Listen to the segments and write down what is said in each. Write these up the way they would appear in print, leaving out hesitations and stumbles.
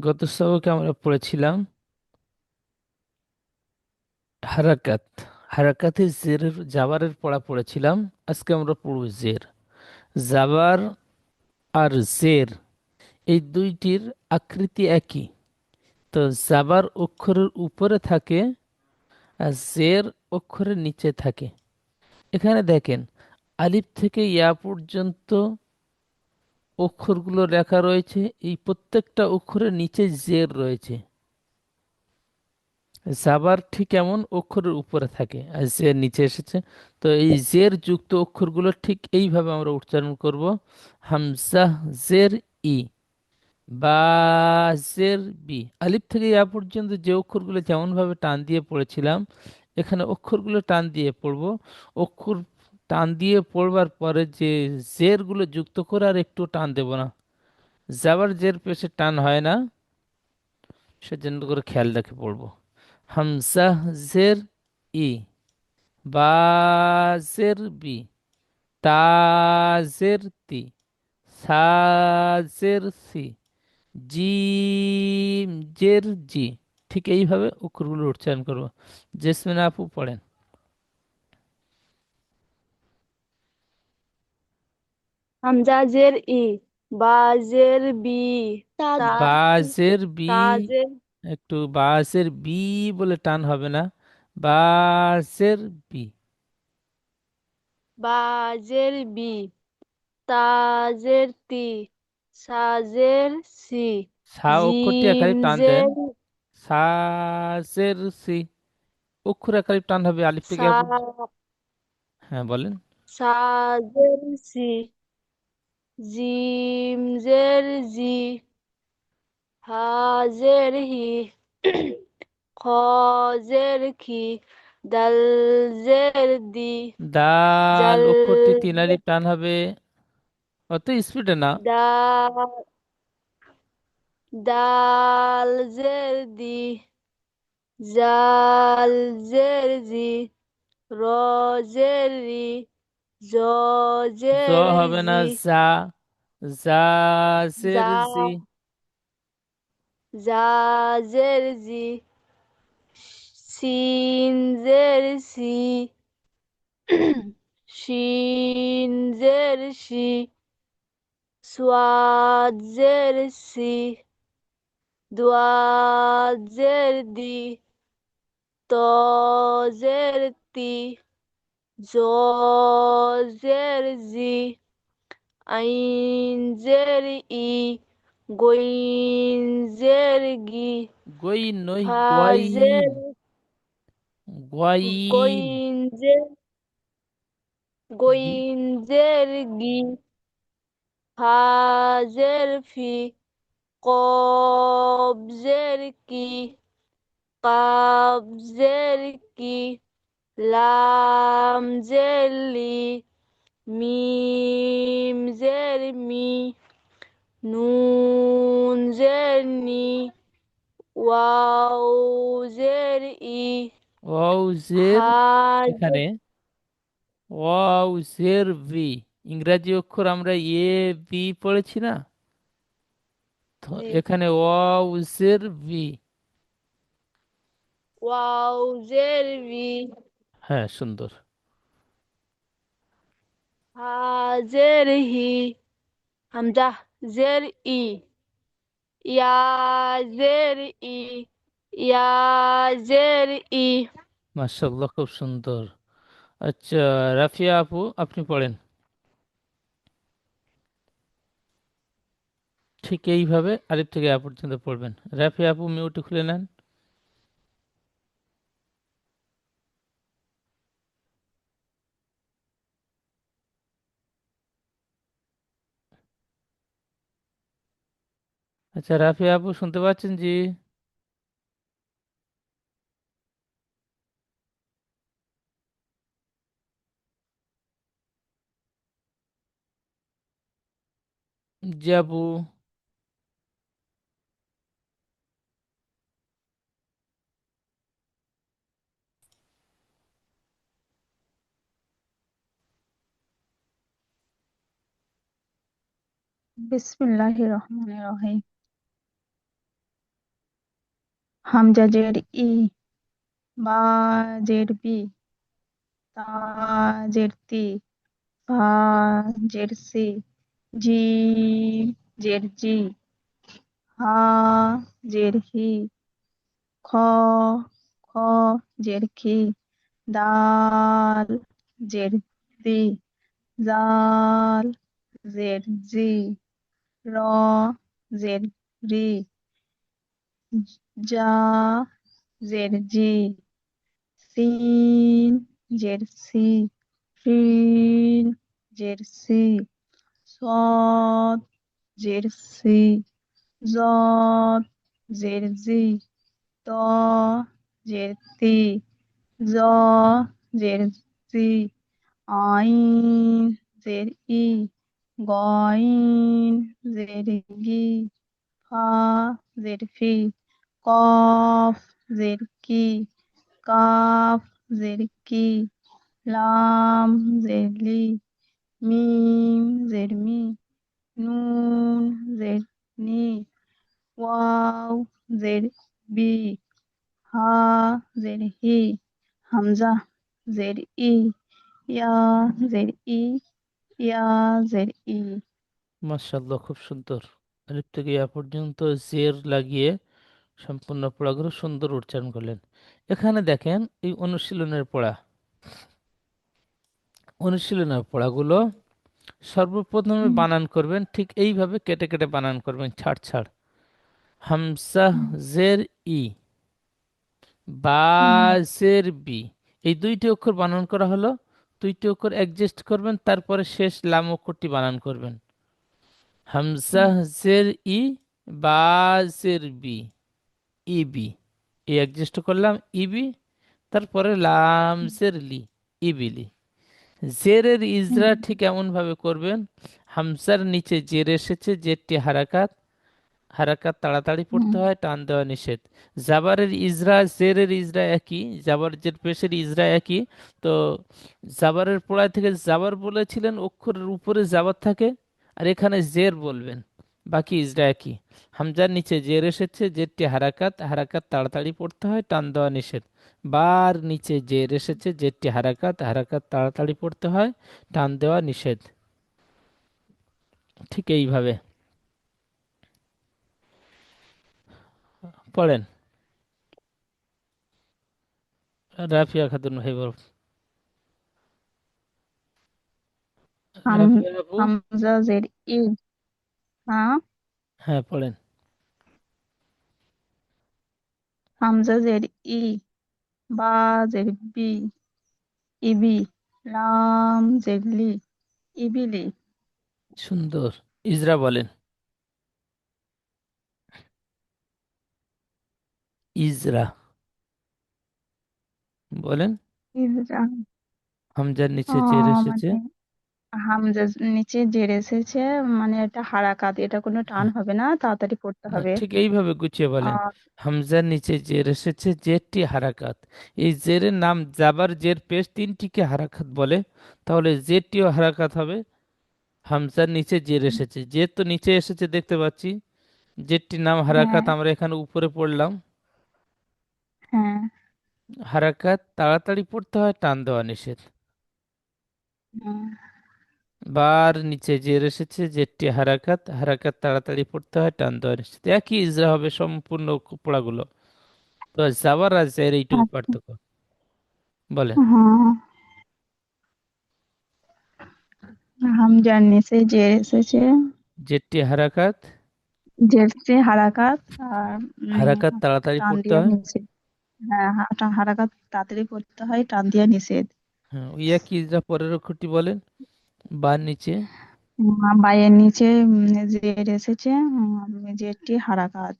গত সবকে আমরা পড়েছিলাম হারাকাত। হারাকাতে জেরের জাবারের পড়া পড়েছিলাম। আজকে আমরা পড়ব জের। জাবার আর জের এই দুইটির আকৃতি একই। তো জাবার অক্ষরের উপরে থাকে আর জের অক্ষরের নিচে থাকে। এখানে দেখেন, আলিফ থেকে ইয়া পর্যন্ত অক্ষরগুলো লেখা রয়েছে, এই প্রত্যেকটা অক্ষরের নিচে জের রয়েছে। জাবার ঠিক এমন অক্ষরের উপরে থাকে আর জের নিচে এসেছে। তো এই জের যুক্ত অক্ষরগুলো ঠিক এইভাবে আমরা উচ্চারণ করব। হামজা জের ই, বা জের বি। আলিফ থেকে ইয়া পর্যন্ত যে অক্ষরগুলো যেমন ভাবে টান দিয়ে পড়েছিলাম, এখানে অক্ষরগুলো টান দিয়ে পড়ব। অক্ষর টান দিয়ে পড়বার পরে যে জেরগুলো যুক্ত করে আর একটু টান দেব না। জাবার জের পেশে টান হয় না, সেজন্য করে খেয়াল রেখে পড়বো। হামজা জের ই, বা জের বি, তা জের তি, সা জের সি, জিম জের জি। ঠিক এইভাবে অক্ষরগুলো উচ্চারণ করবো। জেসমিন আপু পড়েন। হামজা জের ই, বা জের বি, তা বাজের বি, তাজের একটু বাজের বি বলে টান হবে না। বাজের বি। বা জের বি, তাজের তি, সাজের সি, সা অক্ষরটি জিম একালি টান দেন। জের সাজের সি অক্ষর একালি টান হবে আলিফ থেকে সা, হ্যাঁ বলেন। সাজের সি, জিম জের জি, হাজের হি, খজের খি, দাল জের দি, দাল জাল অক্ষরটি তিন আলিফ টান হবে, অত স্পিডে না। দা, দাল জের দি, জাল জের জি, র জের রি, জ জ জের হবে না, জি, যা। জাজের জা, জি। জা জের জি, সিন জের সি, শিন জের শি, সোয়াদ জের সি, দোয়াত জের দি, ত জের তি, জ জের জি, আইন জের ই, গইন জের গি, গই নই ফা গয়িন। জের গয়িন। গইন জের গি। গইন জের গি, ফা জের ফি, কব জের কি, কাব জের কি, লাম জের লি, মিম জের মি, নুন জের নি, ওয়াও জের ই, ওয়াও জের, হা এখানে ওয়াও জের ভি। ইংরাজি অক্ষর আমরা এ বি পড়েছি না, তো জি, এখানে ওয়াও জের ভি। ওয়াও জের বি, হ্যাঁ, সুন্দর। হা জের হি, হামজা জের ই, ইয়া জের ই, ইয়া জের ই। মাশাআল্লাহ, খুব সুন্দর। আচ্ছা, রাফিয়া আপু আপনি পড়েন। ঠিক এইভাবে আলিফ থেকে আ পর্যন্ত পড়বেন। রাফিয়া আপু মিউট খুলে নেন। আচ্ছা, রাফিয়া আপু শুনতে পাচ্ছেন? জি। জি আপু। বিসমিল্লাহির রহমানির রহিম। হামজা জের ই, বা জের বি, তা জের তি, ভা জের সি, জিম জের জি, হা জের হি, খ খ জের খি, দাল জের দি, জাল জের জি, র জের রি, জা জের জি, সিন জের সি, শিন জের সি, صاد জের সি, জদ জের জি, ত জের তি, জ জের জি, আইন জের ই, গইন জের গি, ফা জের ফি, কফ জের কি, কাফ জের কি, লাম জের লি, মিম জের মি, নুন জের নি, ওয়াও জের বি, হা জের হি, হামজা জের ই, ইয়া জের ই, ইয়া জের ই। মাশাআল্লাহ, খুব সুন্দর। আলিফ থেকে ইয়া পর্যন্ত জের লাগিয়ে সম্পূর্ণ পড়াগুলো সুন্দর উচ্চারণ করলেন। এখানে দেখেন এই অনুশীলনের পড়াগুলো সর্বপ্রথমে হুম, বানান করবেন ঠিক এইভাবে, কেটে কেটে বানান করবেন, ছাড় ছাড়। হামসা হুম, জের ই, বা হুম, জের বি, এই দুইটি অক্ষর বানান করা হলো। দুইটি অক্ষর অ্যাডজাস্ট করবেন, তারপরে শেষ লাম অক্ষরটি বানান করবেন। হামজা হুম, জের ই, বা জের বি, ইবি, এই অ্যাডজাস্ট করলাম ইবি, তারপরে লাম জের লি, ইবিলি। জেরের ইজরা হুম, ঠিক এমন ভাবে করবেন, হামজার নিচে জের এসেছে, জেরটি হারাকাত, হারাকাত তাড়াতাড়ি পড়তে হুম, হয়, টান দেওয়া নিষেধ। জাবারের ইজরা জেরের ইজরা একই, জাবার জের পেশের ইজরা একই। তো জাবারের পড়ায় থেকে জাবার বলেছিলেন অক্ষরের উপরে জাবার থাকে, আর এখানে জের বলবেন, বাকি ইজরা একই। হামজার নিচে জের এসেছে, জেরটি হারাকাত, হারাকাত তাড়াতাড়ি পড়তে হয়, টান দেওয়া নিষেধ। বার নিচে জের এসেছে, জেরটি হারাকাত, হারাকাত তাড়াতাড়ি পড়তে হয়, টান দেওয়া নিষেধ। ঠিক এইভাবে পড়েন। রাফিয়া খাতুন ভাই বল। হাম রাফিয়া আপু। হামজা জের ই, হ্যাঁ, হ্যাঁ পড়েন। হামজা জের ই, বা জের বি, ইবি, লাম জের লি, ইবিলি। সুন্দর। ইজরা বলেন। ইজরা বলেন। ইজরা, হামজার নিচে জের এসেছে। মানে হামজা নিচে জের এসেছে, মানে এটা হারাকাত, এটা কোনো টান হ্যাঁ, হবে না, তাড়াতাড়ি পড়তে হবে। ঠিক এইভাবে গুছিয়ে বলেন। আর হামজার নিচে জের এসেছে, জেরটি হারাকাত। এই জেরের নাম জাবার জের পেশ তিনটিকে হারাকাত বলে, তাহলে জেরটিও হারাকাত হবে। হামজার নিচে জের এসেছে, জের তো নিচে এসেছে দেখতে পাচ্ছি, জেরটির নাম হ্যাঁ, হারাকাত, আমরা এখানে উপরে পড়লাম। হ্যাঁ, হারাকাত তাড়াতাড়ি পড়তে হয়, টান দেওয়া নিষেধ। হুম, বার নিচে জের এসেছে, জেরটি হারাকাত, হারাকাত তাড়াতাড়ি পড়তে হয়, টান দেওয়া নিষেধ। একই ইজরা হবে সম্পূর্ণ পড়াগুলো। তো জাবার আর জের এইটুকু আচ্ছা, পার্থক্য। বলেন। হ্যাঁ, হামজার নিচে জের এসেছে, জেরটি হারাকাত, জেরটি হারাকাত, আর হারাকাত তাড়াতাড়ি টান পড়তে দিয়ে হয়। নিচে, হ্যাঁ, হারাকাত তাড়াতাড়ি পড়তে হয়, টান দিয়ে নিষেধ। হ্যাঁ, ওই একই ইজরা পরের অক্ষরটি বলেন। বার নিচে বায়ের নিচে জের এসেছে, জেরটি হারাকাত,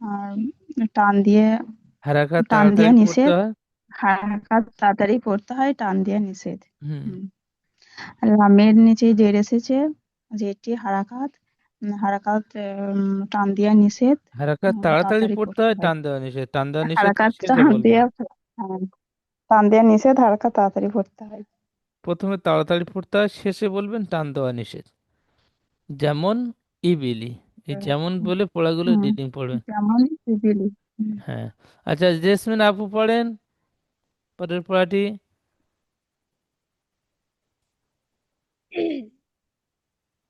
আর টান দিয়ে, হারাকাত টান দিয়ে তাড়াতাড়ি পড়তে নিষেধ, হয়। হারাকাত তাড়াতাড়ি পড়তে হয়, টান দিয়ে নিষেধ। হুম। হুম। লামের নিচে জের এসেছে, জেরটি হারাকাত, হারাকাত টান দিয়া নিষেধ, হারাকাত তাড়াতাড়ি তাড়াতাড়ি পড়তে পড়তে হয়, হয়। টান দেওয়া নিষেধ। টান দেওয়া নিষেধটা হারাকাত শেষে টান বলবেন। দিয়া, হ্যাঁ, টান দিয়া নিষেধ, হারাকাত তাড়াতাড়ি পড়তে হয়। প্রথমে তাড়াতাড়ি পড়তে হয়, শেষে বলবেন টান দেওয়া নিষেধ। যেমন ইবিলি, এই যেমন বলে পড়াগুলো হুম, রিডিং পড়বেন। যেমন ইবিলি। হ্যাঁ। আচ্ছা, জেসমিন আপু পড়েন পরের পড়াটি।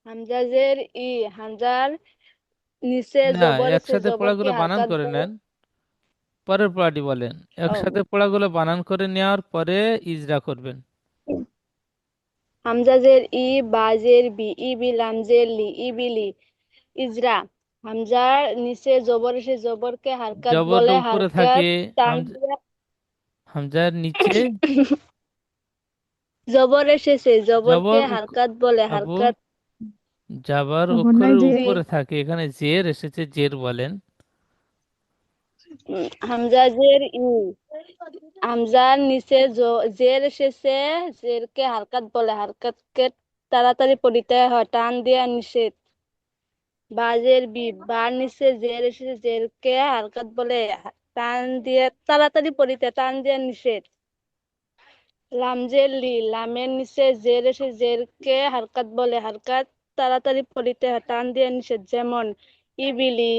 হামজা জের ই, হামজার নিচে না, জবর এসে একসাথে জবরকে পড়াগুলো বানান হারকাত করে বলে। নেন, পরের পড়াটি বলেন। ও, একসাথে পড়াগুলো বানান করে নেওয়ার পরে ইজরা করবেন। হামজা জের ই, বা জের বি, ই বিলাম জের লি, ই বিলি, ইজরা। হামজার নিচে জবর এসে জবরকে হারকাত জবর বলে, উপরে থাকে, হারকাত টান দিয়ে। হামজার নিচে জবর এসেছে জবরকে জবর হারকাত বলে, আপু, হারকাত। জাবার তখন নাই অক্ষরের যে জি। উপরে থাকে, এখানে জের এসেছে, জের বলেন। হামজা জের ই, হামজার নিচে জের এসেছে, জেরকে হারকাত বলে, হারকাতকে তাড়াতাড়ি পড়িতে হয়, টান দিয়া নিষেধ। বাজের বি, বার নিচে জের এসেছে, জেরকে হারকাত বলে, টান দিয়ে তাড়াতাড়ি পড়িতে, টান দিয়া নিষেধ। লামজের লি, লামের নিচে জের এসে জেরকে হারকাত বলে, হারকাত তাড়াতাড়ি পড়িতে হয়, টান দিয়ে নিষেধ। যেমন ইবিলি।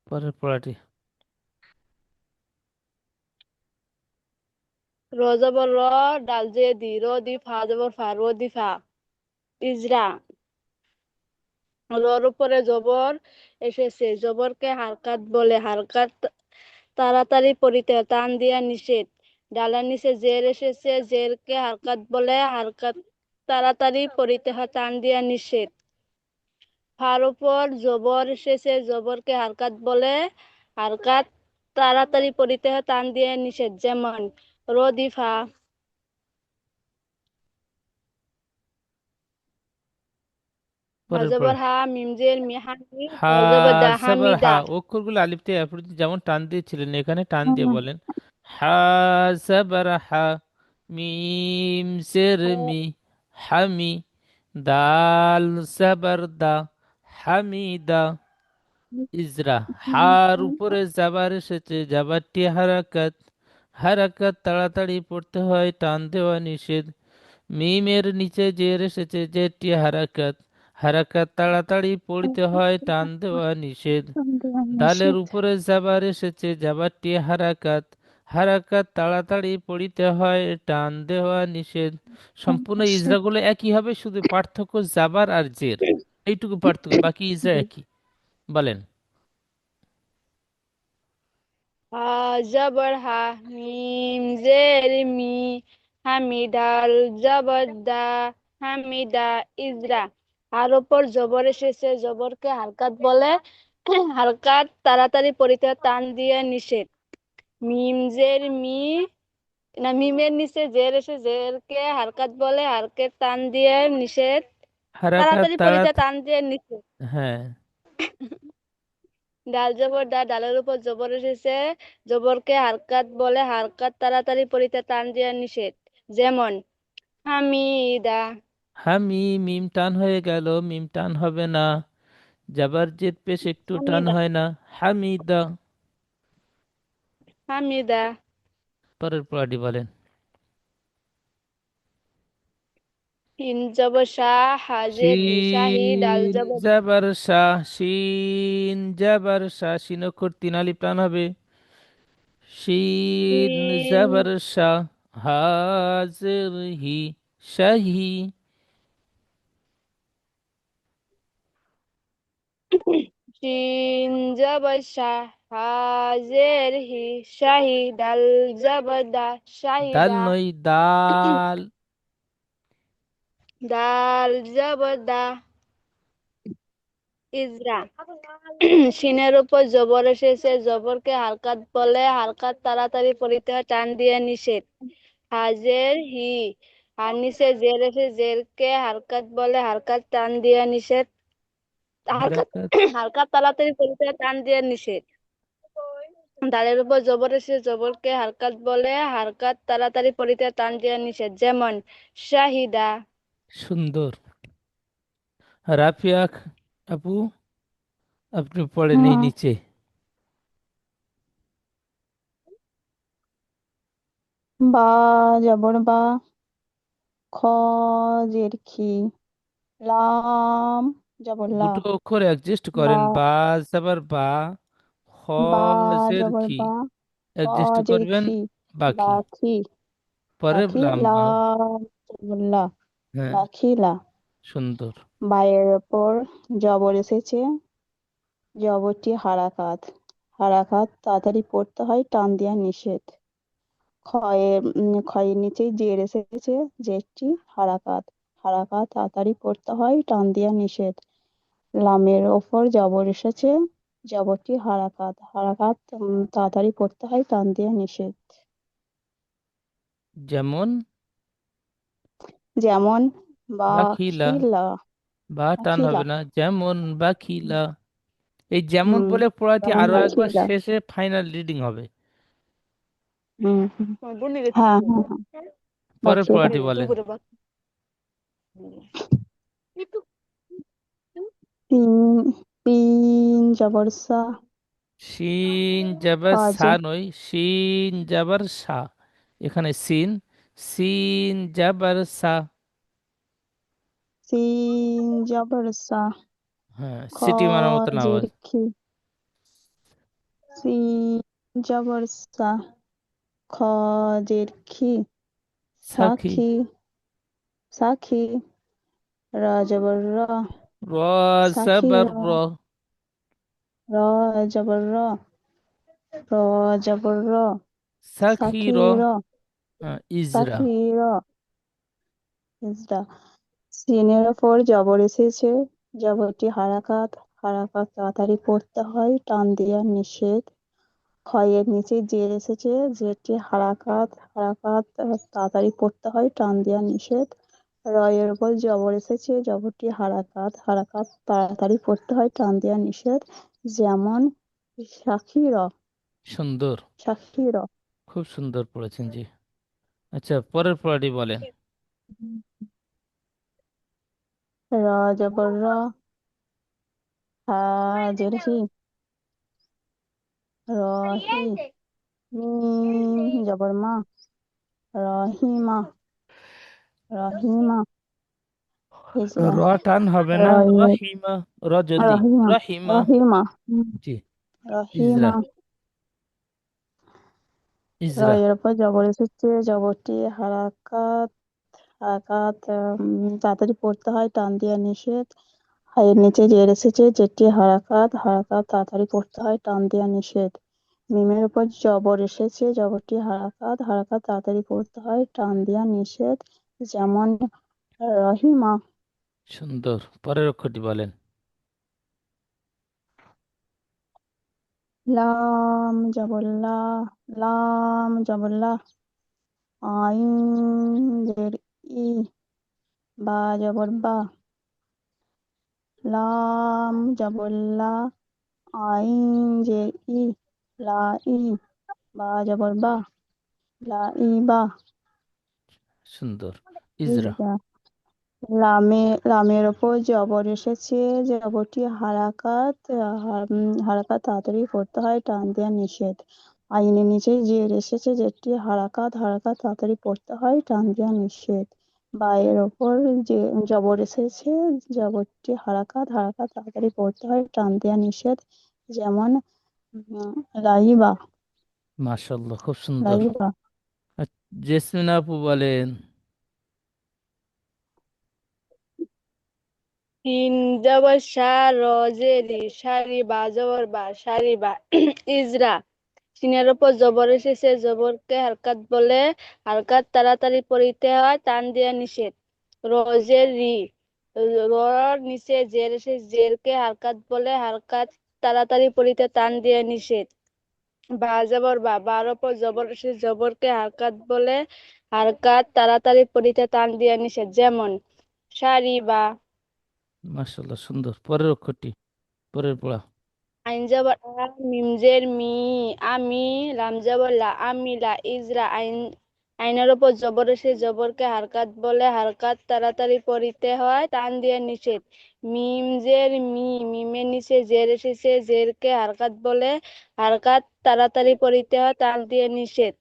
পরের পড়াটি। র জবর র, ডাল জে দি, র দি ফা জবর ফা, র দি ফা, ইজরা। রর উপরে জবর এসেছে, জবরকে হারকাত বলে, হারকাত তাড়াতাড়ি পড়িতে হয়, টান দিয়া নিষেধ। ডালের নিচে জের এসেছে, জেরকে হারকাত বলে, হারকাত তাড়াতাড়ি পড়িতে হয়, টান দিয়া নিষেধ। ফার উপর জবর এসেছে, জবরকে হারকাত বলে, হারকাত তাড়াতাড়ি পড়িতে হয়, টান দিয়ে নিষেধ। যেমন রদিফা। হা পরের পড়া। জবর হা, মিম জের মি, হামি, হা দা জবর দা, জাবার হা, হামিদা। অক্ষরগুলো আলিফ দিয়ে যেমন টান দিয়েছিলেন এখানে টান দিয়ে হ্যাঁ, বলেন। হা জাবার হা, মিম জের মি, হামি, দাল জাবার দা, হামিদা, ইজরা। হার উপরে জাবার এসেছে, জাবারটি হারাকাত, হারাকাত তাড়াতাড়ি পড়তে হয়, টান দেওয়া নিষেধ। মিমের নিচে জের এসেছে, জেরটি হারাকাত, হারাকাত তাড়াতাড়ি পড়তে হয়, টান দেওয়া নিষেধ। দালের নিষেধ। উপরে জাবার এসেছে, জাবারটি হারাকাত, হারাকাত তাড়াতাড়ি পড়িতে হয়, টান দেওয়া নিষেধ। সম্পূর্ণ নিষেধ। ইজরাগুলো একই হবে, শুধু পার্থক্য জাবার আর জের, এইটুকু পার্থক্য, বাকি ইজরা একই। বলেন। হা জবর হা, মিম জের মি, হামিদাল জবর দা, হামিদা, ইজরা। আর উপর জবর এসেছে, জবরকে হারকাত বলে, হারকাত তাড়াতাড়ি পড়িতে হয়, টান দিয়ে নিষেধ। মিম জের মি, না, মিমের নিচে জের এসে জেরকে হারকাত বলে, হারকে টান দিয়ে নিষেধ। হারাকাত তাড়াতাড়ি পড়িতে তাড়াত টান দিয়ে নিষেধ। হ্যাঁ। ডাল জবর দা, ডালের উপর জবর এসেছে, জবরকে হারকাত বলে, হারকাত তাড়াতাড়ি পড়িতে টান দিয়ে নিষেধ। যেমন হামিদা। হামি, মিম টান হয়ে গেল, মিম টান হবে না, জাবার জের পেশ একটু টান হামিদা, হয় না। হামিদা। হামিদা। পরের পড়াটি বলেন। হিন জবর শাহ, হাজের হি, শাহি, ডাল শিন জবর দা। জাবার শাহ, শিন জাবার শাহ, শিন অক্ষর তিন আলিফ টান হবে। শিন শিন, জাবার শাহ, হাজের হি, শাহি। শিন জবর শাহ, হাজের হি, শাহি, ডাল জবর দা, দাল শাহিদা। নয়, দাল। ডাল জবর দা, ইজরা। সিনের উপর জবর এসেছে, জবরকে হারকাত বলে, হারকাত তাড়াতাড়ি পড়িতে হয়, টান দিয়ে নিষেধ। হাজের হি, আর নিচে জের এসে জেরকে হারকাত বলে, হারকাত টান দিয়ে নিষেধ। হারকাত হারাকাত হারকাত তাড়াতাড়ি পড়িতে হয়, টান দিয়ে নিষেধ। দালের উপর জবর এসে জবরকে হারকাত বলে, হারকাত তাড়াতাড়ি পড়িতে হয়, টান দিয়ে নিষেধ। যেমন শাহিদা। সুন্দর। রাফিয়া আপু, আপনি পড়েন এই হ্যাঁ, নিচে। বা জবর বা, খ জের খি, লাম জবর লা, দুটো অক্ষর অ্যাডজাস্ট বা করেন, বা জাবার বা, খ বা খজের জবর খি, বা, খ অ্যাডজাস্ট জের করবেন খি, বাকি, লাখি, পরে লাখি, লাম্বা। লাম জবর লা, হ্যাঁ, লাখি লা। সুন্দর। বায়ের ওপর জবর এসেছে, জবরটি হারাকাত, হারাকাত তাড়াতাড়ি পড়তে হয়, টান দেওয়া নিষেধ। খয়ের নিচে জের এসেছে, জেরটি হারাকাত, হারাকাত তাড়াতাড়ি পড়তে হয়, টান দেওয়া নিষেধ। লামের ওপর জবর এসেছে, জবরটি হারাকাত, হারাকাত তাড়াতাড়ি পড়তে হয়, টান দেওয়া নিষেধ। যেমন যেমন বাখিলা, বাখিলা, বা টান বাখিলা। হবে না, যেমন বাখিলা। এই যেমন হুম, বলে পড়াটি যেমন আরো একবার বাখিলা। শেষে ফাইনাল রিডিং হবে। হুম হুম। হ্যাঁ হ্যাঁ হ্যাঁ, পরের বাখিলা। পড়াটি বলেন। তিন, তিন জবর সা, শিন জাবার সা খাজে, নয়, শিন জাবার সা। এখানে সিন, সিন জাবার সা। সিন জবর সা, হ্যাঁ, খ সিটি মারার মতন জের আওয়াজ। খি, সিন জবর সা, খ জের খি, সাখি, সাখি, সাখি। র জবর র, র সাখি জাবার র, র। র জবর র, র জবর র, সাখি সাখি র। র, ইজরা। সাখি র। ইজরা। সিনের ওপর জবর এসেছে, জবরটি হারাকাত, হারাকাত তাড়াতাড়ি পড়তে হয়, টান দেওয়া নিষেধ। ক্ষয়ের নিচে জের এসেছে, জেরটি হারাকাত, হারাকাত তাড়াতাড়ি পড়তে হয়, টান দেওয়া নিষেধ। রয়ের উপর জবর এসেছে, জবরটি হারাকাত, হারাকাত তাড়াতাড়ি পড়তে হয়, টান দেওয়া নিষেধ। যেমন সাক্ষী র, সুন্দর, সাক্ষী র। খুব সুন্দর পড়েছেন জি। আচ্ছা, পরের পড়াটি বলেন। র জবর র, হা জের হি, রহি। মিম জবর মা, রহিমা, রহিমা। হিজরা। র টান হবে না, রয়ে, রহিমা। র জলদি, রহিমা, রহিমা। রহিমা। জি। ইজরা, রহিমা। ইজরা। রয়ের উপর জবর এসেছে, জবরটি হারাকাত, হারাকাত তাড়াতাড়ি পড়তে হয়, টান দেওয়া নিষেধ। হায়ের নিচে জের এসেছে, জেরটি হারাকাত, হারাকাত তাড়াতাড়ি পড়তে হয়, টান দেওয়া নিষেধ। মিমের উপর জবর এসেছে, জবরটি হারাকাত, হারাকাত তাড়াতাড়ি পড়তে হয়, টান দেওয়া নিষেধ। যেমন রহিমা। সুন্দর, পরের অক্ষরটি বলেন। লাম জবল্লা, লাম জবল্লা, আইন জের ই, বা জবর বা, লাম জবল্লা, আইন জের ই, লা ই, বা জবর বা, লা ই বা। সুন্দর। ইজরা। ইজরা। লামের ওপর জবর এসেছে, জবরটি হারাকাত, হারাকাত তাড়াতাড়ি পড়তে হয়, টান দেওয়া নিষেধ। আইনের নিচে জের এসেছে, জেরটি হারাকাত, হারাকাত তাড়াতাড়ি পড়তে হয়, টান দেওয়া নিষেধ। বায়ের ওপর যে জবর এসেছে, জবরটি হারাকাত, হারাকাত তাড়াতাড়ি পড়তে হয়, টান দেওয়া নিষেধ। যেমন লাইবা, মাশাল্লাহ, খুব সুন্দর। লাইবা। আর জেসমিন আপু বলেন। হিন জবর শা, র জেরি, সারি বা জবর বা, সারি বা। ইজরা। সিনের উপর জবর এসেছে, জবরকে হারকাত বলে, হারকাত তাড়াতাড়ি পড়িতে হয়, টান দেওয়া নিষেধ। রজের রি, রর নিচে জের এসে, জেরকে হারকাত বলে, হারকাত তাড়াতাড়ি পড়িতে টান দেওয়া নিষেধ। বা জবর বা, বার উপর জবর এসে, জবরকে হারকাত বলে, হারকাত তাড়াতাড়ি পড়িতে টান দেওয়া নিষেধ। যেমন সারি বা। মাশাল্লাহ, সুন্দর। পরের অক্ষরটি, পরের পড়া। আইন জবর আ, মিম জের মি, আমি, লাম জবর লা, আমিলা। ইজরা। আইনের উপর জবর এসে, জবরকে হারকাত বলে, হারকাত তাড়াতাড়ি পড়িতে হয়, টান দিয়ে নিষেধ। মিম জের মি, মিমের নিচে জের এসেছে, জেরকে হারকাত বলে, হারকাত তাড়াতাড়ি পড়িতে হয়, টান দিয়ে নিষেধ।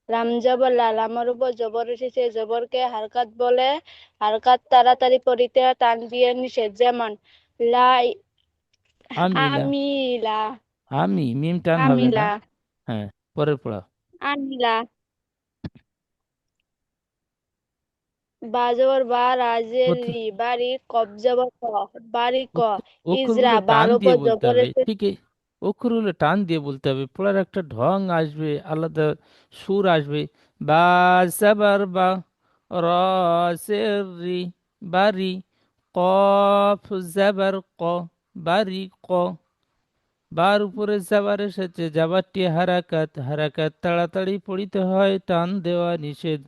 লাম জবর লা, লামের উপর জবর এসেছে, জবরকে হারকাত বলে, হারকাত তাড়াতাড়ি পড়িতে হয়, টান দিয়ে নিষেধ। যেমন লা, আমিলা। আমিলা। আমি, মিম টান হবে না। আমিলা, হ্যাঁ, পরের পড়া। আমিলা। বাজর বা রাজের প্রথম রি, বাড়ি কবজা বা ক, বাড়ি ক। ইজরা অক্ষরগুলো টান বারো দিয়ে পর বলতে জবর হবে, এসে ঠিক অক্ষরগুলো টান দিয়ে বলতে হবে, পড়ার একটা ঢং আসবে, আলাদা সুর আসবে। বা, জাবার বা, র, জের রি, বাড়ি, কফ জাবার ক, বাড়ি ক। বার উপরে জাবার এসেছে, জাবারটি হারাকাত, হারাকাত তাড়াতাড়ি পড়িতে হয়, টান দেওয়া নিষেধ।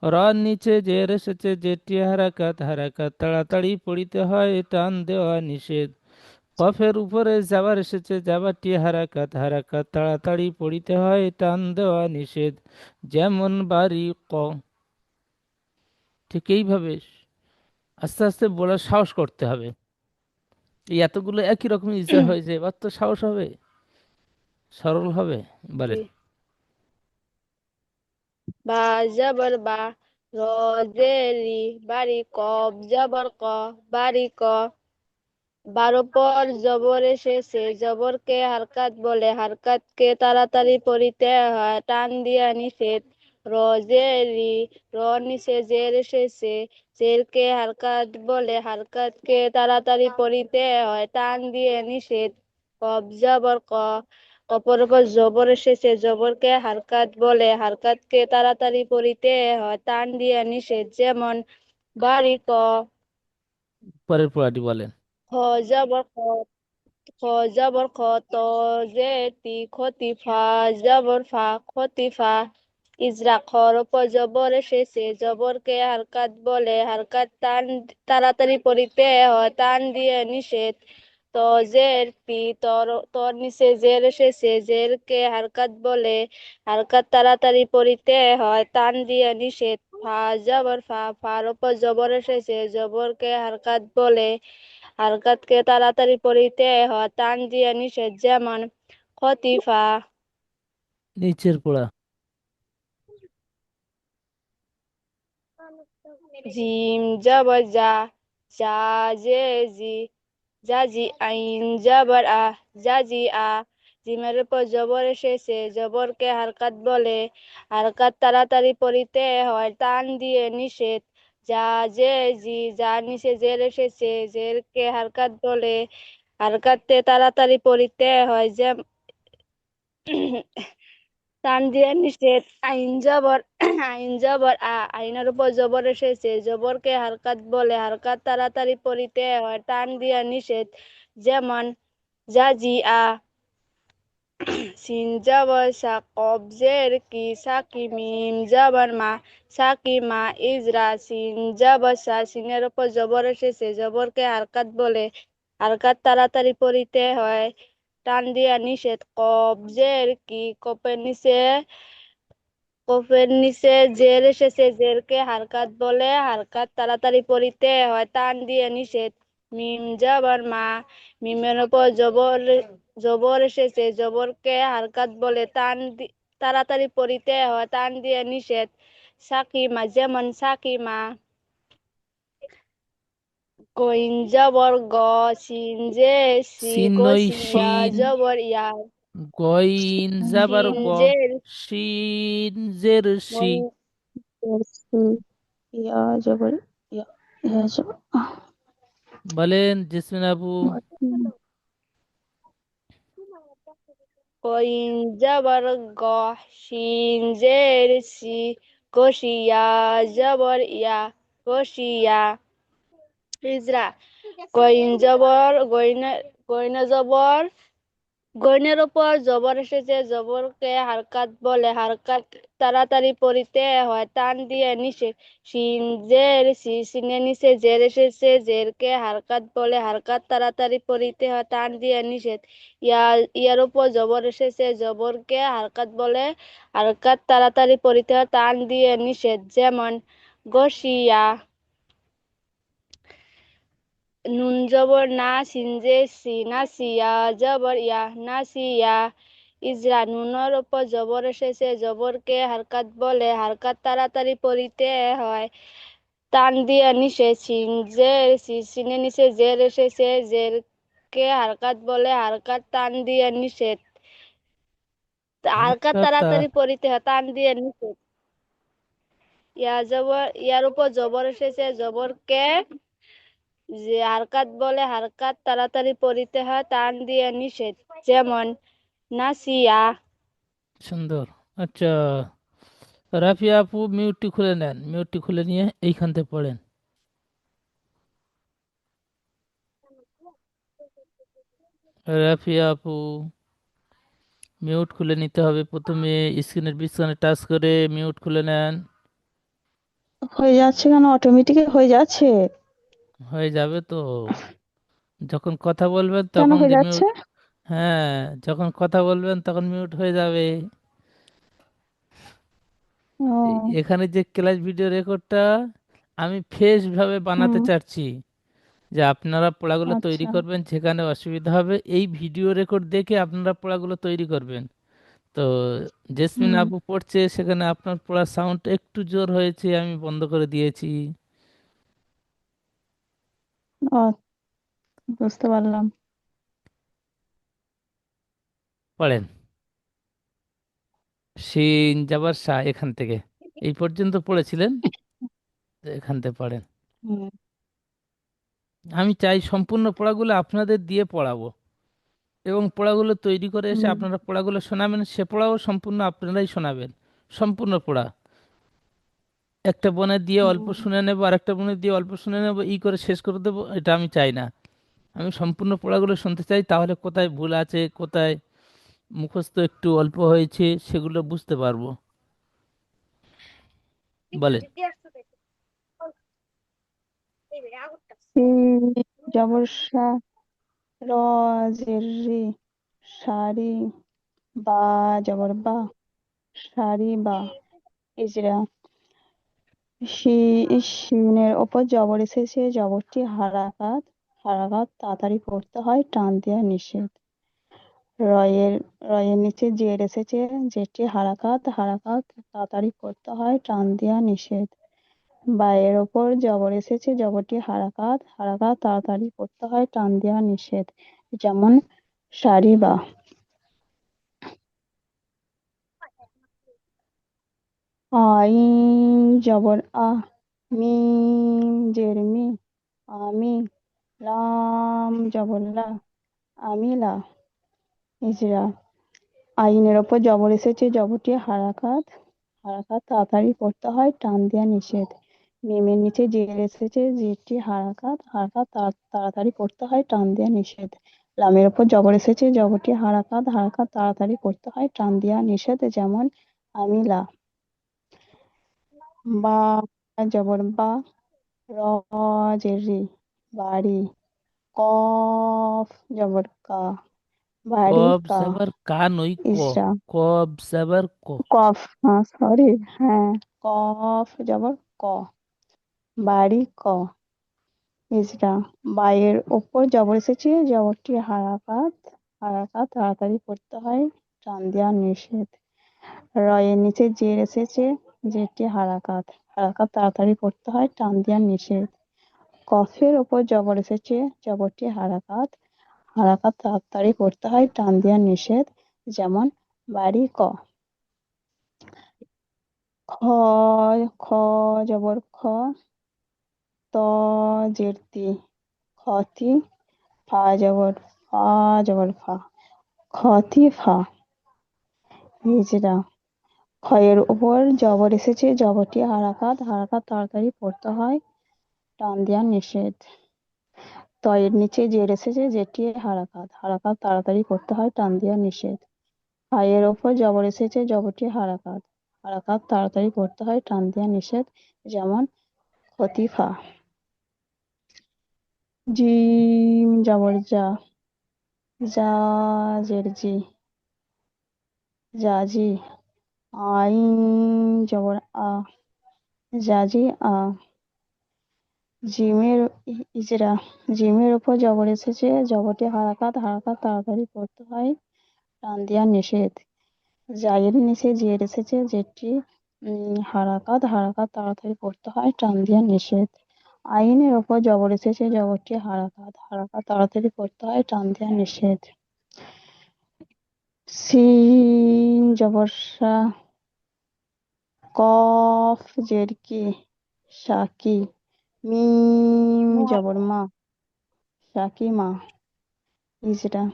র নিচে জের এসেছে, যেটি হারাকাত, হারাকাত তাড়াতাড়ি পড়িতে হয়, টান দেওয়া নিষেধ। কফের উপরে জাবার এসেছে, জাবারটি হারাকাত, হারাকাত তাড়াতাড়ি পড়িতে হয়, টান দেওয়া নিষেধ। যেমন বাড়ি ক। ঠিক এইভাবে আস্তে আস্তে বলার সাহস করতে হবে। এই এতগুলো একই রকম ইজা হয়েছে, এবার তো সাহস হবে, সরল হবে। জি। বলেন। বা জবর বা, র জের রি, বাড়ি কব জবর ক, বাড়ি ক। বারো পর জবর এসেছে, জবরকে হারকাত বলে, হারকাতকে তাড়াতাড়ি পড়িতে হয়, টান দিয়া নিষেধ। র জের রি, র নিচে জের এসেছে, জেরকে হারকাত বলে, হারকাতকে তাড়াতাড়ি পড়িতে হয়, টান দিয়ে নিষেধ। কব জবর ক, কপর উপর জবর এসেছে, জবরকে হারকাত বলে, হারকাতকে তাড়াতাড়ি পড়িতে হয়, টান দিয়ে নিষেধ। যেমন বাড়ি ক। পরের পড়াটি বলেন। খ জবর খ, খ জবর খ, ত জে তি, খতিফা জবর ফা, খতিফা। ইজরা খর উপর জবর এসেছে, জবরকে হারকাত বলে, হারকাত টান তাড়াতাড়ি পড়িতে হয়, টান দিয়ে নিষেধ। ত জের তি, তর নিচে জের এসেছে, জেরকে হারকাত বলে, হারকাত তাড়াতাড়ি পড়িতে হয়, টান দিয়ে নিষেধ। ফা জবর ফা, ফার উপর জবর এসেছে, জবরকে হারকাত বলে, হারকাতকে তাড়াতাড়ি পড়িতে হয়, টান দিয়ে নিষেধ। যেমন খতিফা। নিচের পড়া। জিম জবর জা, জা জে জি, জাজি আইন জবর আ, জাজি আ। জিমের উপর জবর এসেছে, জবরকে হারকাত বলে, হারকাত তাড়াতাড়ি পড়িতে হয়, টান দিয়ে নিষেধ। যা জে জি, যার নিচে জের এসেছে, জেরকে হারকাত বলে, হারকাতে তাড়াতাড়ি পড়িতে হয়। যে টান দিয়ে নিষেধ। আইন জবর, আইন জবর আ, আইনের উপর জবর এসেছে, জবরকে হারকাত বলে, হারকাত তাড়াতাড়ি পড়িতে হয়, টান দিয়ে নিষেধ। যেমন জাজি আ। সিন জবর সা, কব জের কি, সাকি মিম জবর মা, সাকি মা। ইজরা সিন জবর সা, সিনের উপর জবর এসেছে, জবরকে হারকাত বলে, হারকাত তাড়াতাড়ি পড়িতে হয়, টান দিয়া নিষেধ। কব জের কি, কফের নিচে জের এসেছে, জেরকে হারকাত বলে, হারকাত তাড়াতাড়ি পড়িতে হয়, টান দিয়ে নিষেধ। মিম জবর মা, মিমের উপর জবর এসেছে, জবরকে হারকাত বলে, তাড়াতাড়ি পড়িতে হয়, টান দিয়ে নিষেধ। সাকিমা, যেমন সাকিমা। কইন জবর গ, সিন জে সি, সিনই গসিয়া শিন, জবর ইয়া, গইন জাবার সিন গ, জের, শিন জের শি। সি, ইয়া জবর ইয়া, ইয়া জবর বলেন জেসমিন আপু। কইন জবর গ, শিন জের সি, গসিয়া জবর ইয়া, গসিয়া। ইজরা কইন জবর, গইনা জবর, গইনের উপর জবর এসেছে, জবরকে হারকাত বলে, হারকাত তাড়াতাড়ি পড়িতে হয়, টান দিয়ে নিষেধ। শিন জের সি, সিনের নিচে জের এসেছে, জেরকে হারকাত বলে, হারকাত তাড়াতাড়ি পড়িতে হয়, টান দিয়ে নিষেধ। ইয়ার উপর জবর এসেছে, জবরকে হারকাত বলে, হারকাত তাড়াতাড়ি পড়িতে হয়, টান দিয়ে নিষেধ। যেমন গসিয়া। নুন জবর না, সিনজে সি, নাসিয়া জবর ইয়া, নাসিয়া। ইজরা নুনের উপর জবর এসেছে, জবরকে হারকাত বলে, হারকাত তাড়াতাড়ি পড়িতে হয়, টান দিয়ে নিষেধ। সিনজের সি, সিনের নিচে জের এসেছে, জেরকে হারকাত বলে, হারকাত টান দিয়ে নিষেধ। হালকা হালকা তা তাড়াতাড়ি পড়িতে হয়, টান দিয়ে নিষেধ। ইয়ার উপর জবর এসেছে, জবরকে যে হারকাত বলে, হারকাত তাড়াতাড়ি পড়িতে হয়, টান দিয়ে নিষেধ। যেমন নাসিয়া। সুন্দর। আচ্ছা, রাফিয়া আপু মিউটটি খুলে নেন, মিউটটি খুলে নিয়ে এইখান থেকে পড়েন। রাফিয়া আপু মিউট খুলে নিতে হবে প্রথমে, স্ক্রিনের বিছানে টাচ করে মিউট খুলে নেন। হয়ে যাচ্ছে কেন? অটোমেটিক হয়ে যাচ্ছে। হয়ে যাবে তো, যখন কথা বলবেন কেন তখন হয়ে যাচ্ছে? মিউট। হ্যাঁ, যখন কথা বলবেন তখন মিউট হয়ে যাবে। ও। এখানে যে ক্লাস ভিডিও রেকর্ডটা আমি ফ্রেশ ভাবে বানাতে হুম। চাচ্ছি, যে আপনারা পড়াগুলো তৈরি আচ্ছা। করবেন, যেখানে অসুবিধা হবে এই ভিডিও রেকর্ড দেখে আপনারা পড়াগুলো তৈরি করবেন। তো জেসমিন হুম। আপু পড়ছে, সেখানে আপনার পড়ার সাউন্ড একটু জোর হয়েছে, আমি বন্ধ করে দিয়েছি। ও, বুঝতে পারলাম। পড়েন। সিন যাবার সা, এখান থেকে এই পর্যন্ত পড়েছিলেন, তো এখান থেকে পড়েন। হুম। আমি চাই সম্পূর্ণ পড়াগুলো আপনাদের দিয়ে পড়াবো, এবং পড়াগুলো তৈরি করে এসে হুম। আপনারা পড়াগুলো শোনাবেন, সে পড়াও সম্পূর্ণ আপনারাই শোনাবেন, সম্পূর্ণ পড়া। একটা বনে দিয়ে অল্প হুম। শুনে নেবো, আর একটা বনে দিয়ে অল্প শুনে নেবো, ই করে শেষ করে দেবো, এটা আমি চাই না। আমি সম্পূর্ণ পড়াগুলো শুনতে চাই, তাহলে কোথায় ভুল আছে, কোথায় মুখস্থ একটু অল্প হয়েছে, সেগুলো বুঝতে পারবো। বলেন। সি জবর সা, র জের রি, সারি, বা জবর বা, সারি বা, ইজরা। শিনের ওপর জবর এসেছে, জবরটি হারাকাত, হারাকাত তাড়াতাড়ি পড়তে হয়, টান দেওয়া নিষেধ। রয়ের রয়ের নিচে জের এসেছে, যেটি হারাকাত, হারাকাত তাড়াতাড়ি পড়তে হয়, টান দেওয়া নিষেধ। বায়ের ওপর জবর এসেছে, জবরটি হারাকাত, হারাকাত তাড়াতাড়ি পড়তে হয়, টান দেওয়া নিষেধ। যেমন সারিবা। আইন জবর আহ, মিম জের মি, আমি, লাম জবর লা, আমিলা, ইজরা। আইনের ওপর জবর এসেছে, জবরটি হারাকাত, হারাকাত তাড়াতাড়ি পড়তে হয়, টান দেওয়া নিষেধ। মিমের নিচে জের এসেছে, জেরটি হারাকাত, হারাকাত তাড়াতাড়ি পড়তে হয়, টান দেওয়া নিষেধ। লামের ওপর জবর এসেছে, জবরটি হারাকাত, হারাকাত তাড়াতাড়ি পড়তে হয়, টান দেওয়া নিষেধ। যেমন আমিলা। বা জবর বা, র জের রি, বাড়ি। কফ জবর কা, বাড়ি কব কা, জাবার কা নই ক, ইসরা। কব জাবার ক। কফ, হ্যাঁ সরি, হ্যাঁ, কফ জবর ক, বাড়ি ক, ইজরা। বায়ের ওপর জবর এসেছে, জবরটি হারাকাত, হারাকাত তাড়াতাড়ি পড়তে হয়, টান দেওয়া নিষেধ। রয়ের নিচে জের এসেছে, জেরটি হারাকাত, হারাকাত তাড়াতাড়ি পড়তে হয়, টান দেওয়া নিষেধ। কফের ওপর জবর এসেছে, জবরটি হারাকাত, হারাকাত তাড়াতাড়ি পড়তে হয়, টান দেওয়া নিষেধ। যেমন বাড়ি ক। খ, খ জবর খ, ত জের তি, খতি। ফা জবর ফা, জবর ফা, খতি ফা, হিজড়া। খয়ের উপর জবর এসেছে, জবরটি হারাকাত, হারাকাত তাড়াতাড়ি পড়তে হয়, টান দেওয়া নিষেধ। তয়ের নিচে জের এসেছে, যেটি হারাকাত, হারাকাত তাড়াতাড়ি করতে হয়, টান দেওয়া নিষেধ। ফাইয়ের ওপর জবর এসেছে, জবরটি হারাকাত, হারাকাত তাড়াতাড়ি করতে হয়, টান দেওয়া নিষেধ। যেমন খতিফা। জিম জবর জা, জা জের জি, জাজি। আইন জবর আ, জাজি আ। জিমের ইজরা। জিমের উপর জবর এসেছে, জবরটি হারাকাত, হারাকাত তাড়াতাড়ি করতে হয়, টান দেওয়া নিষেধ। জায়ের নিচে জের এসেছে, যেটি হারাকাত, হারাকাত তাড়াতাড়ি করতে হয়, টান দেওয়া নিষেধ। আইনের ওপর জবর এসেছে, জবরটি হারাকাত, হারাকাত তাড়াতাড়ি করতে হয়, টান দেওয়া নিষেধ। সিন জবর সা, কফ জের কি, সাকি, মিম জবর মা, সাকি মা। ইজরা,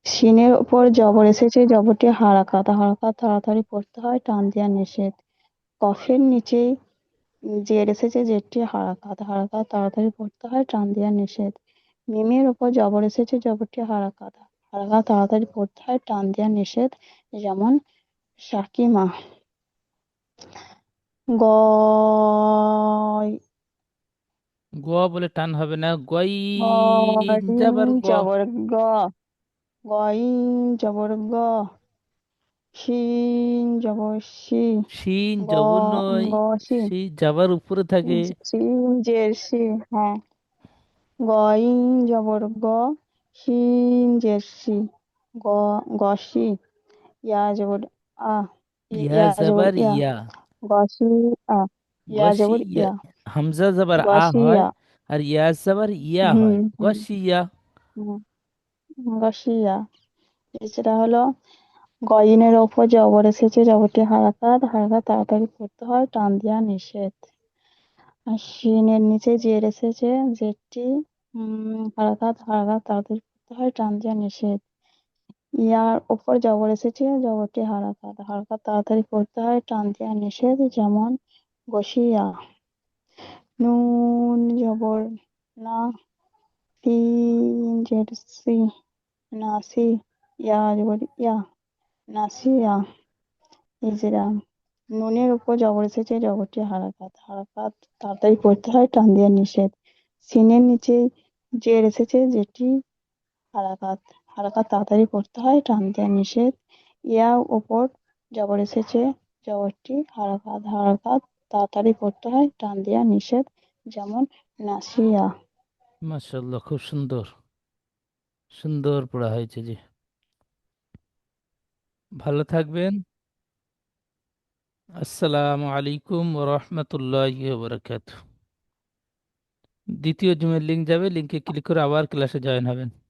শিনের উপর জবর এসেছে, জবরটি হারাকাত, হারাকাত তাড়াতাড়ি পড়তে হয়, টান দেওয়া নিষেধ। কফের নিচেই জের এসেছে, জেরটি হারাকাত, হারাকাত তাড়াতাড়ি পড়তে হয়, টান দেওয়া নিষেধ। মিমের উপর জবর এসেছে, জবরটি হারাকাত, হারাকাত তাড়াতাড়ি পড়তে হয়, টান দেওয়া নিষেধ। যেমন শাকিমা। গয়, গ বলে টান হবে না, গই গইন যাবার গ। জবর গ, গইন জবর গ, শিন জবর শি, শিন গ, জবর নয়, গ শি, শি যাবার উপরে থাকে। শিন জের শি, হ্যাঁ। গইন জবর গ, শিন জের শি, গ, গসি। ইয়া জবর আ, ইয়া ইয়া জবর যাবার ইয়া, ইয়া, গসি আ, ইয়া জবর গসিয়া। ইয়া, হামজা যাবার আ হয়, গসিয়া। আর ইয়া যাবার ইয়া হুম হয়, হুম গসিয়া। হুম, গসিয়া। এছাড়া হলো গয়িনের ওপর জবর এসেছে, জবরটি হারাকাত, হারাকাত তাড়াতাড়ি পড়তে হয়, টান দেওয়া নিষেধ। আর শিনের নিচে জের এসেছে, জেরটি হারাকাত, হারাকাত তাড়াতাড়ি পড়তে হয়, টান দেওয়া নিষেধ। ইয়ার ওপর জবর এসেছে, জবরটি হারাকাত, হারাকাত তাড়াতাড়ি পড়তে হয়, টান দেওয়া নিষেধ। যেমন গসিয়া। নুন জবর না, সিন জের সি, নাসি। ইয়া জবর ইয়া, নাসিয়া। ইজরা, নুনের উপর জবর এসেছে, জবরটি হারাকাত, হারাকাত তাড়াতাড়ি পড়তে হয়, টান দেওয়া নিষেধ। সিনের নিচে জের এসেছে, যেটি হারাকাত, হারাকাত তাড়াতাড়ি পড়তে হয়, টান দেওয়া নিষেধ। ইয়া উপর জবর এসেছে, জবরটি হারাকাত, হারাকাত তাড়াতাড়ি পড়তে হয়, টান দেওয়া নিষেধ। যেমন নাসিয়া। মাশাআল্লাহ, খুব সুন্দর, সুন্দর পড়া হয়েছে জি। ভালো থাকবেন। আসসালামু আলাইকুম ওয়া রাহমাতুল্লাহি ওয়া বারাকাতুহু। দ্বিতীয় জুমের লিংক যাবে, লিংকে ক্লিক করে আবার ক্লাসে জয়েন হবেন।